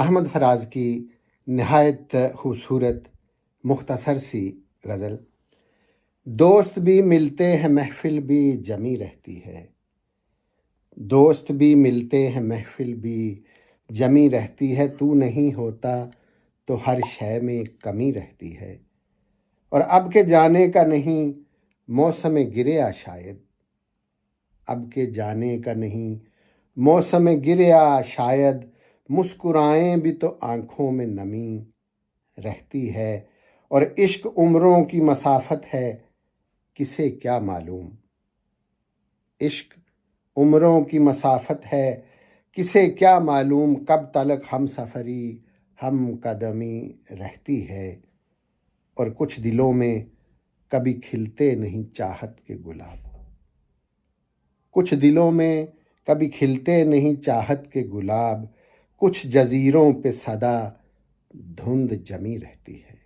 احمد فراز کی نہایت خوبصورت مختصر سی غزل۔ دوست بھی ملتے ہیں محفل بھی جمی رہتی ہے، دوست بھی ملتے ہیں محفل بھی جمی رہتی ہے، تو نہیں ہوتا تو ہر شے میں کمی رہتی ہے، اور اب کے جانے کا نہیں موسم گریا شاید، اب کے جانے کا نہیں موسم گریا شاید، مسکرائیں بھی تو آنکھوں میں نمی رہتی ہے، اور عشق عمروں کی مسافت ہے کسے کیا معلوم، عشق عمروں کی مسافت ہے کسے کیا معلوم، کب تلک ہم سفری ہم قدمی رہتی ہے، اور کچھ دلوں میں کبھی کھلتے نہیں چاہت کے گلاب، کچھ دلوں میں کبھی کھلتے نہیں چاہت کے گلاب، کچھ جزیروں پہ سدا دھند جمی رہتی ہے۔